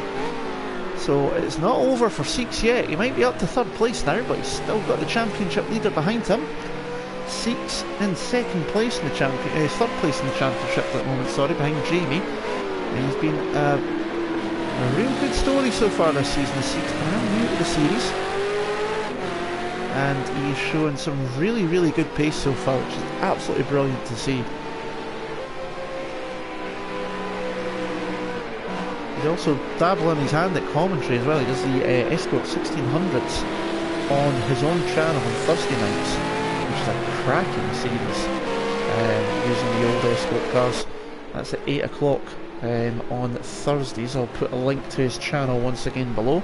So it's not over for Seeks yet. He might be up to third place now, but he's still got the championship leader behind him. Seeks in second place in the third place in the championship at the moment, sorry, behind Jamie. And he's been a real good story so far this season. Seeks brand new to the series, and he's showing some really, really good pace so far, which is absolutely brilliant to see. He's also dabbling his hand at commentary as well. He does the Escort 1600s on his own channel on Thursday nights, which is a cracking series, using the old Escort cars. That's at 8 o'clock on Thursdays. I'll put a link to his channel once again below.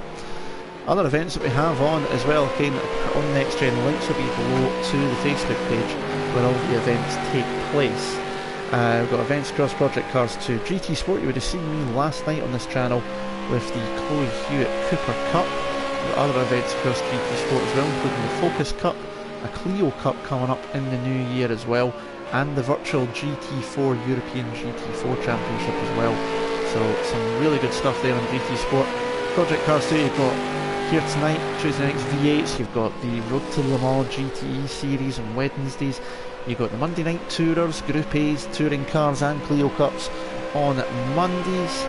Other events that we have on as well, again on NXTGEN, links will be below to the Facebook page where all the events take place. We've got events across Project Cars 2, GT Sport. You would have seen me last night on this channel with the Chloe Hewitt Cooper Cup. There are other events across GT Sport as well, including the Focus Cup, a Clio Cup coming up in the new year as well, and the virtual GT4 European GT4 Championship as well. So some really good stuff there on GT Sport. Project Cars 2, you've got here tonight, Tuesday night's V8s, you've got the Road to Le Mans GTE series on Wednesdays, you've got the Monday night tourers, Group A's, touring cars and Clio Cups on Mondays.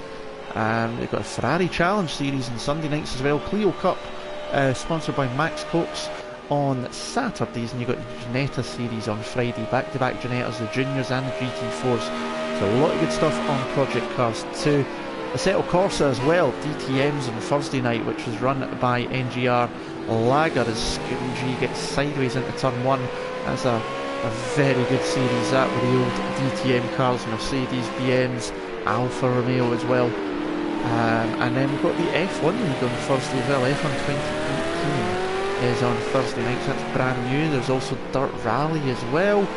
You've got a Ferrari Challenge series on Sunday nights as well, Clio Cup sponsored by Max Coates on Saturdays, and you've got the Ginetta series on Friday, back-to-back Ginettas, the Juniors and the GT4s. So a lot of good stuff on Project Cars 2. Assetto Corsa as well, DTMs on Thursday night, which was run by NGR Lager as Scooby G gets sideways into turn 1. That's a very good series, that, with the old DTM cars, Mercedes, BMs, Alfa Romeo as well. And then we've got the F1 League on Thursday as well. F1 2018 is on Thursday nights, that's brand new. There's also Dirt Rally as well,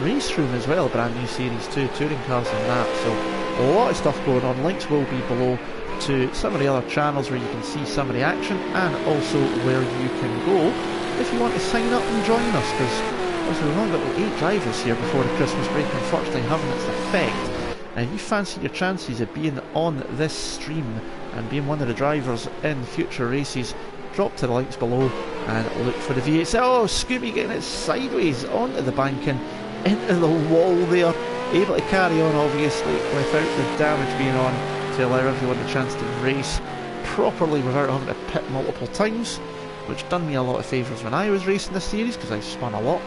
Race Room as well, brand new series too, touring cars and that. So a lot of stuff going on. Links will be below to some of the other channels where you can see some of the action, and also where you can go if you want to sign up and join us, because we've only got 8 drivers here before the Christmas break, unfortunately having its effect. And if you fancy your chances of being on this stream and being one of the drivers in future races, drop to the links below and look for the V8. Oh, Scooby getting it sideways onto the banking, into the wall there. Able to carry on, obviously, without the damage being on, to allow everyone the chance to race properly without having to pit multiple times, which done me a lot of favours when I was racing this series, because I spun a lot,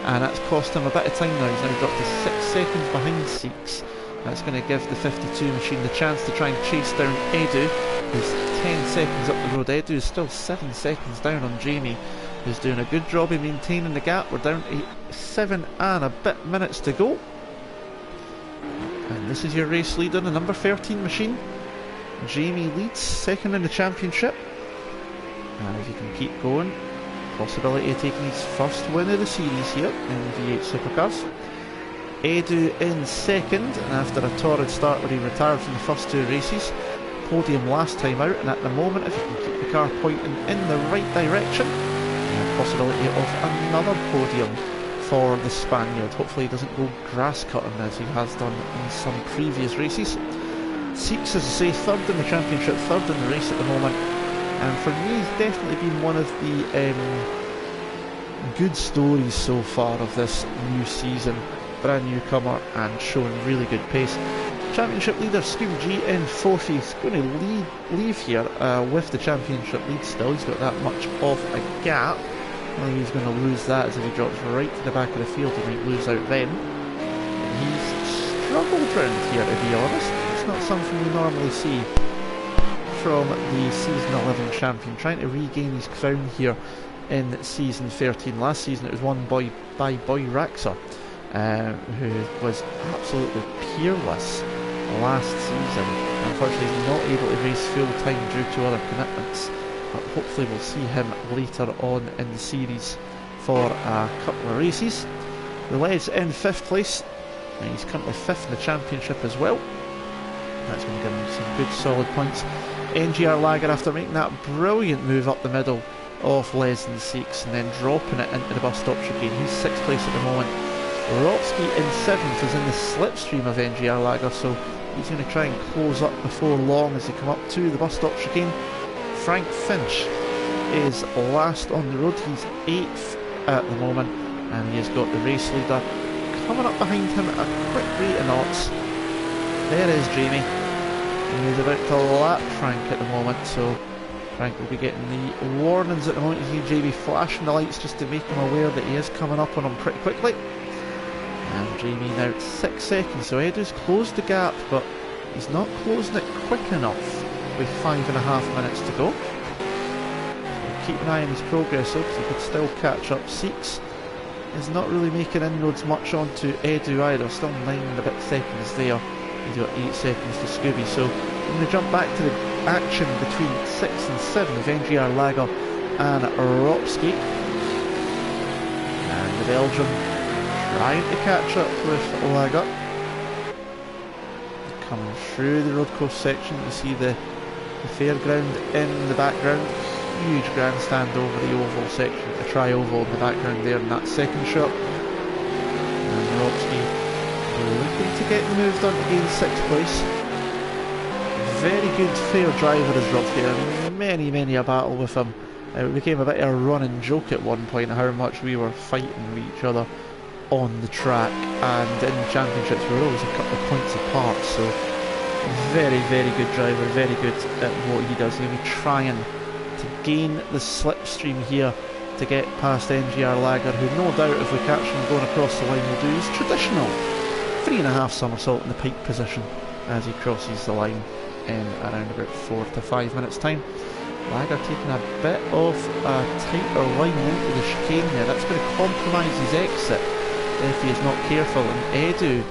and that's cost him a bit of time now. He's now dropped to 6 seconds behind Seeks. That's going to give the 52 machine the chance to try and chase down Edu, who's 10 seconds up the road. Edu is still 7 seconds down on Jamie, who's doing a good job of maintaining the gap. We're down to 7 and a bit minutes to go. And this is your race leader, the number 13 machine. Jamie leads, second in the championship. And if he can keep going, possibility of taking his first win of the series here in V8 Supercars. Edu in second, and after a torrid start where he retired from the first 2 races. Podium last time out, and at the moment, if he can keep the car pointing in the right direction, possibility of another podium for the Spaniard. Hopefully he doesn't go grass cutting as he has done in some previous races. Seeks, as I say, third in the championship, third in the race at the moment, and for me he's definitely been one of the good stories so far of this new season. Brand newcomer and showing really good pace. Championship leader Scooby G in 4th. He's going to leave here with the championship lead still. He's got that much of a gap. I think he's going to lose that, as if he drops right to the back of the field he might lose out then. He's struggled round here, to be honest. It's not something we normally see from the Season 11 champion, trying to regain his crown here in Season 13. Last season it was won by Boy Raxer, who was absolutely peerless last season. Unfortunately he's not able to race full time due to other commitments, but hopefully we'll see him later on in the series for a couple of races. The Led's in 5th place, and he's currently 5th in the championship as well. That's going to give him some good solid points. NGR Lager, after making that brilliant move up the middle of Les and Seeks and then dropping it into the bus stop chicane, he's 6th place at the moment. Ropsky in 7th is in the slipstream of NGR Lager, so he's going to try and close up before long as they come up to the bus stop chicane. Frank Finch is last on the road, he's 8th at the moment, and he has got the race leader coming up behind him at a quick rate of knots. There is Jamie, and he's about to lap Frank at the moment, so Frank will be getting the warnings at the moment. You see Jamie flashing the lights just to make him aware that he is coming up on him pretty quickly. And Jamie now at 6 seconds, so Edu's closed the gap, but he's not closing it quick enough with 5.5 minutes to go. So keep an eye on his progress though, because he could still catch up. Seeks is not really making inroads much onto Edu either, still 9 and a bit seconds there. He's got 8 seconds to Scooby, so we're going to jump back to the action between 6 and 7 of NGR Lager and Ropski. And the Belgian trying to catch up with Lager. Coming through the road course section, you see the fairground in the background. Huge grandstand over the oval section, a tri-oval in the background there in that second shot. And Ropski looking to get the move done to gain 6th place. Very good fair driver as Ropski, many a battle with him. It became a bit of a running joke at one point how much we were fighting with each other on the track, and in the championships we were always a couple of points apart. So very good driver, very good at what he does. He'll be trying to gain the slipstream here to get past NGR Lager, who no doubt if we catch him going across the line will do his traditional 3.5 somersault in the pike position as he crosses the line in around about 4 to 5 minutes time. Lager taking a bit of a tighter line into the chicane there. That's going to compromise his exit if he is not careful, and Edu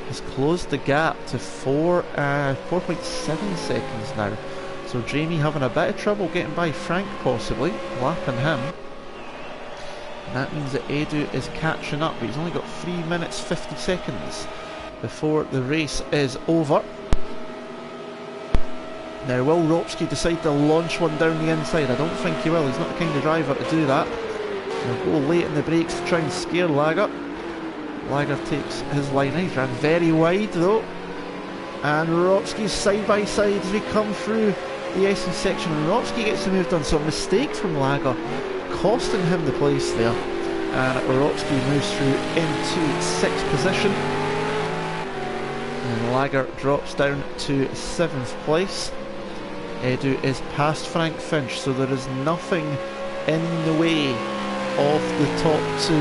has closed the gap to 4.7 seconds now. So Jamie having a bit of trouble getting by Frank, possibly lapping him. And that means that Edu is catching up, but he's only got 3 minutes 50 seconds before the race is over. Now will Ropski decide to launch one down the inside? I don't think he will, he's not the kind of driver to do that. He'll go late in the brakes to try and scare Lager. Lager takes his line, he's ran very wide though. And Ropski's side by side as we come through the SE section, and Ropski gets the move done, so a mistake from Lager costing him the place there. And Ropski moves through into 6th position. And Lager drops down to 7th place. Edu is past Frank Finch, so there is nothing in the way of the top 2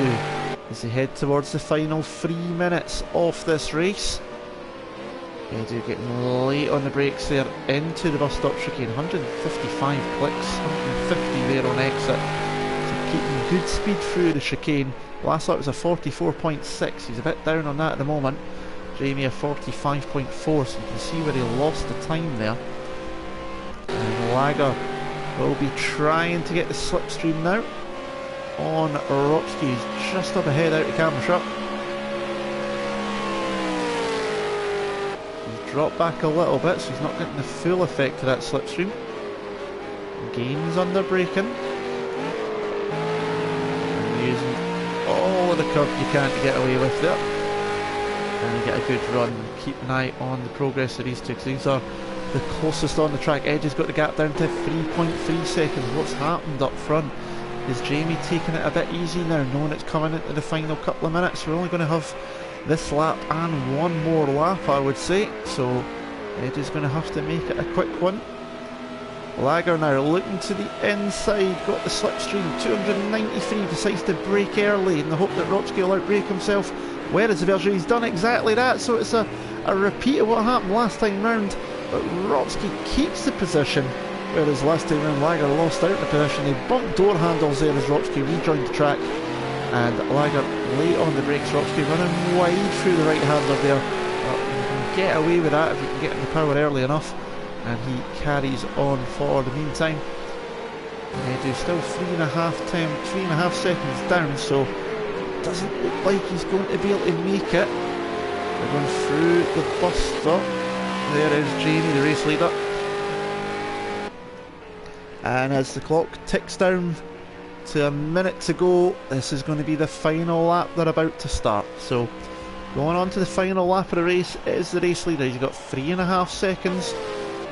as they head towards the final 3 minutes of this race. Edu getting late on the brakes there into the bus stop chicane, 155 clicks, 150 there on exit. So keeping good speed through the chicane. Last lap was a 44.6, he's a bit down on that at the moment. Jamie a 45.4, so you can see where he lost the time there. And Lager will be trying to get the slipstream now on Ropski, who's just up ahead out of camera shot. He's dropped back a little bit, so he's not getting the full effect of that slipstream. Gains under braking. And using all of the curve you can to get away with there. And you get a good run. Keep an eye on the progress of these two, because these are the closest on the track. Edge's got the gap down to 3.3 seconds. What's happened up front? Is Jamie taking it a bit easy now, knowing it's coming into the final couple of minutes? We're only going to have this lap and one more lap, I would say, so Edge's going to have to make it a quick one. Lager now looking to the inside, got the slipstream, 293, decides to brake early in the hope that Ropski will outbrake himself. Where is the version? He's done exactly that, so it's a repeat of what happened last time round, but Ropski keeps the position, whereas last time round Lager lost out the position. They bumped door handles there as Ropski rejoined the track, and Lager late on the brakes. Ropski running wide through the right hander there, but you can get away with that if you can get in the power early enough, and he carries on for the meantime. Edu still 3.5 seconds down, so it doesn't look like he's going to be able to make it. They're going through the bus stop. There is Jamie, the race leader. And as the clock ticks down to a minute to go, this is going to be the final lap they're about to start. So Going on to the final lap of the race is the race leader. He's got 3.5 seconds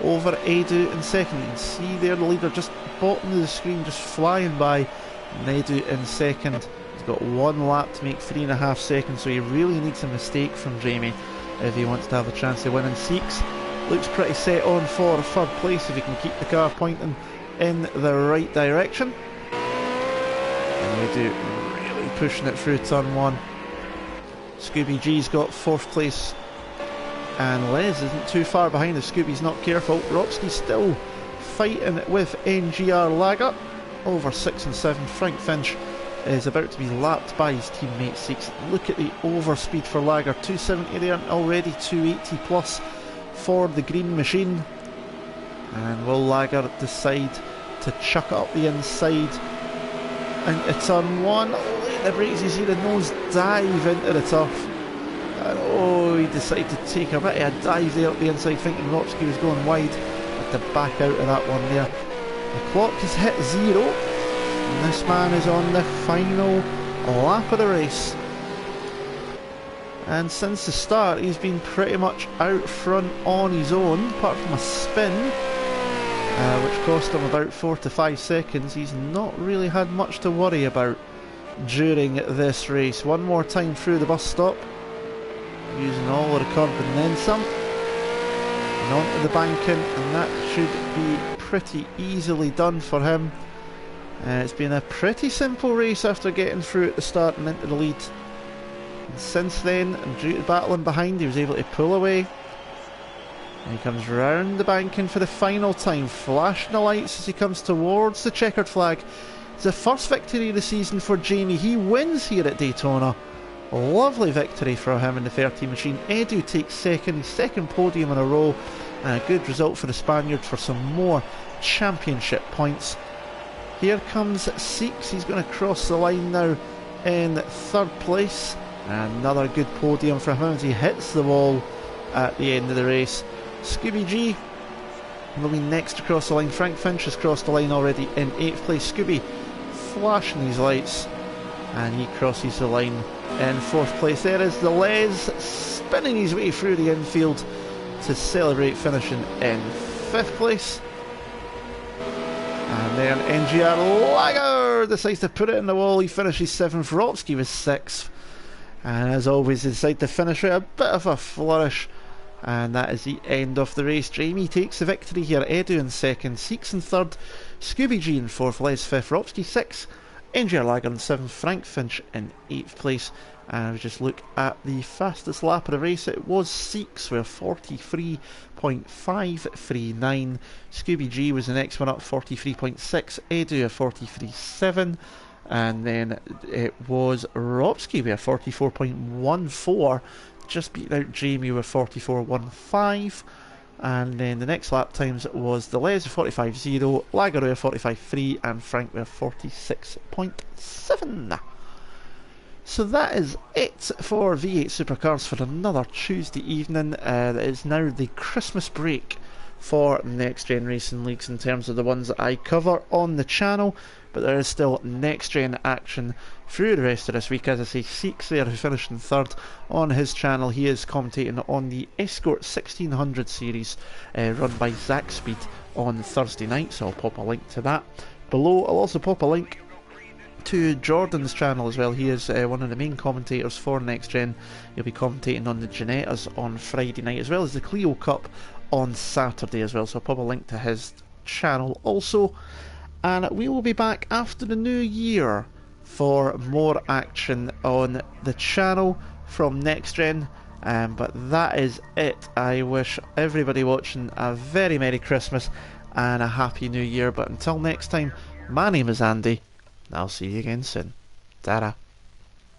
over Edu in second. You can see there the leader just bottom of the screen, just flying by. And Edu in second. He's got 1 lap to make 3.5 seconds, so he really needs a mistake from Jamie if he wants to have a chance of winning. Seeks looks pretty set on for third place if he can keep the car pointing in the right direction. And Edu really pushing it through turn 1. Scooby G's got 4th place, and Les isn't too far behind if Scooby's not careful. Ropsky's still fighting with NGR Lager over 6 and 7. Frank Finch is about to be lapped by his teammate Seeks. Look at the overspeed for Lager, 270 there, already 280 plus for the green machine. And will Lager decide to chuck it up the inside into turn 1? The brakes, you see the nose dive into the turf, and oh, he decided to take a bit of a dive there up the inside, thinking Ropsky was going wide, but to back out of that one there. The clock has hit 0, and this man is on the final lap of the race. And since the start, he's been pretty much out front on his own, apart from a spin, which cost him about 4 to 5 seconds. He's not really had much to worry about during this race. One more time through the bus stop, using all of the curb and then some, and onto the banking, and that should be pretty easily done for him. It's been a pretty simple race after getting through at the start and into the lead, and since then, and due to battling behind, he was able to pull away. And he comes round the banking for the final time, flashing the lights as he comes towards the checkered flag. It's the first victory of the season for Jamie. He wins here at Daytona. A lovely victory for him in the 13 machine. Edu takes second, his second podium in a row, and a good result for the Spaniard for some more championship points. Here comes Seeks. He's going to cross the line now in 3rd place. Another good podium for him as he hits the wall at the end of the race. Scooby G will be next to cross the line. Frank Finch has crossed the line already in 8th place. Scooby flashing his lights, and he crosses the line in 4th place. There is the Les spinning his way through the infield to celebrate finishing in 5th place. And then NGR Lager decides to put it in the wall. He finishes 7th. Ropsky was 6th, and as always they decide to finish with a bit of a flourish. And that is the end of the race. Jamie takes the victory here. Edu in 2nd, Seeks in 3rd, Scooby G in 4th, Les 5th, Ropsky 6th, NGR Lager in 7th, Frank Finch in 8th place. And we just look at the fastest lap of the race. It was Seeks with 43.539. Scooby G was the next one up, 43.6. Edu a 43.7. And then it was Ropsky with a 44.14. Just beating out Jamie with 44.15, and then the next lap times was the Les with 45.0, Lager with 45.3, and Frank with 46.7. So that is it for V8 Supercars for another Tuesday evening. That is now the Christmas break for Next Gen Racing Leagues in terms of the ones that I cover on the channel, but there is still Next Gen action through the rest of this week. As I say, Seeks there, who finished in 3rd on his channel. He is commentating on the Escort 1600 series run by Zach Speed on Thursday night, so I'll pop a link to that below. I'll also pop a link to Jordan's channel as well. He is one of the main commentators for Next Gen. He'll be commentating on the Ginettas on Friday night, as well as the Clio Cup on Saturday as well, so I'll pop a link to his channel also. And we will be back after the new year for more action on the channel from Next Gen. But that is it. I wish everybody watching a very Merry Christmas and a Happy New Year. But until next time, my name is Andy, and I'll see you again soon. Ta-ra.